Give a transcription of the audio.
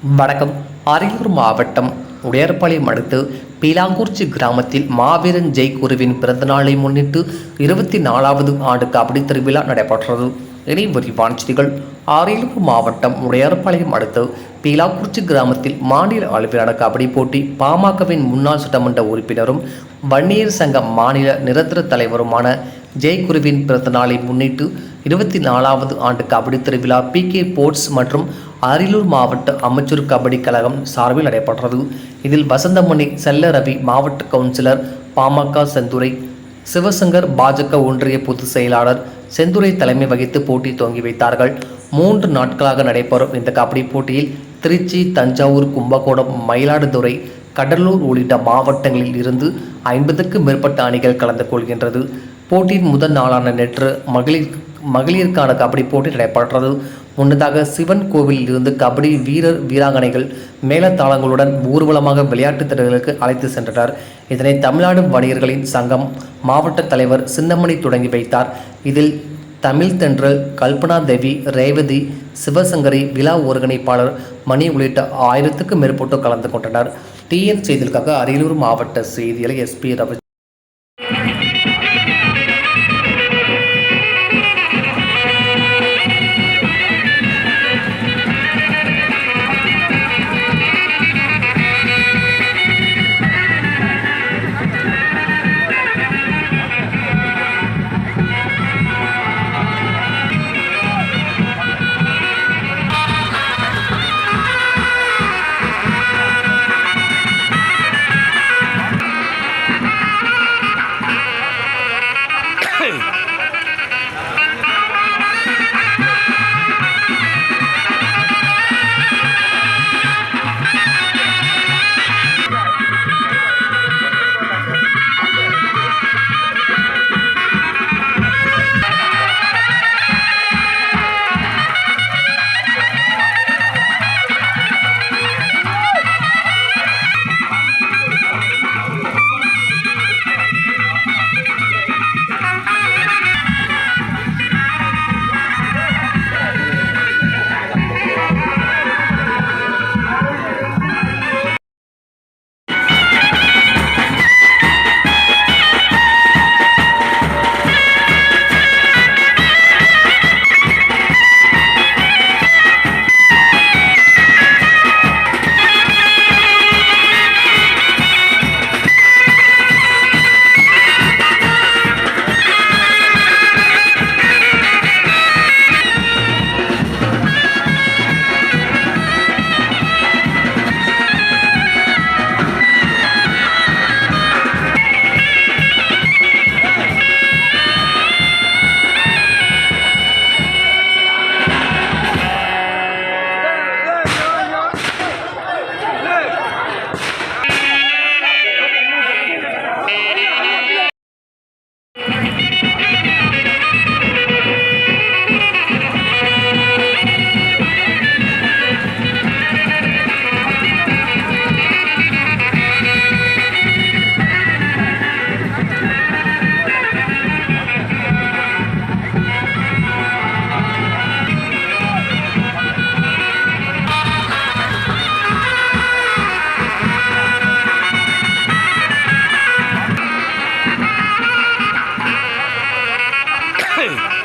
வணக்கம். அரியலூர் மாவட்டம் உடையார்பாளையம் அடுத்து பீலாங்குறிச்சி கிராமத்தில் மாவீரன் ஜெய் குருவின் பிறந்தநாளை முன்னிட்டு 24வது ஆண்டு கபடி திருவிழா நடைபெற்றது. இனி விரிவான செய்திகள். அரியலூர் மாவட்டம் உடையார்பாளையம் அடுத்து பீலாங்குறிச்சி கிராமத்தில் மாநில அளவிலான கபடி போட்டி பாமகவின் முன்னாள் சட்டமன்ற உறுப்பினரும் வன்னியர் சங்க மாநில நிரந்தர தலைவருமான ஜெயகுருவின் பிறந்த நாளை முன்னிட்டு 24வது ஆண்டு கபடி திருவிழா PK போர்ட்ஸ் மற்றும் அரியலூர் மாவட்ட அமைச்சர் கபடி கழகம் சார்பில் நடைபெற்றது. இதில் வசந்தமணி, செல்ல ரவி, மாவட்ட கவுன்சிலர் பாமக செந்துரை, சிவசங்கர் பாஜக ஒன்றிய பொதுச் செயலாளர் செந்துரை தலைமை வகித்து போட்டி துவங்கி வைத்தார்கள். 3 நாட்களாக நடைபெறும் இந்த கபடி போட்டியில் திருச்சி, தஞ்சாவூர், கும்பகோணம், மயிலாடுதுறை, கடலூர் உள்ளிட்ட மாவட்டங்களில் இருந்து 50க்கும் மேற்பட்ட அணிகள் கலந்து கொள்கின்றது. போட்டியின் முதல் நாளான நேற்று மகளிருக்கான கபடி போட்டி நடைபெற்றது. முன்னதாக சிவன் கோவிலில் இருந்து கபடி வீராங்கனைகள் மேளதாளங்களுடன் ஊர்வலமாக விளையாட்டுத் திடலுக்கு அழைத்து சென்றனர். இதனை தமிழ்நாடு வணிகர்களின் சங்கம் மாவட்ட தலைவர் சின்னமணி தொடங்கி வைத்தார். இதில் தமிழ் தென்றல், கல்பனா தேவி, ரேவதி, சிவசங்கரி, விழா ஒருங்கிணைப்பாளர் மணி உள்ளிட்ட 1000க்கும் மேற்பட்டோர் கலந்து கொண்டனர். TN செய்திகளுக்காக அரியலூர் மாவட்ட செய்தியாளர் SP ரவி. Hey!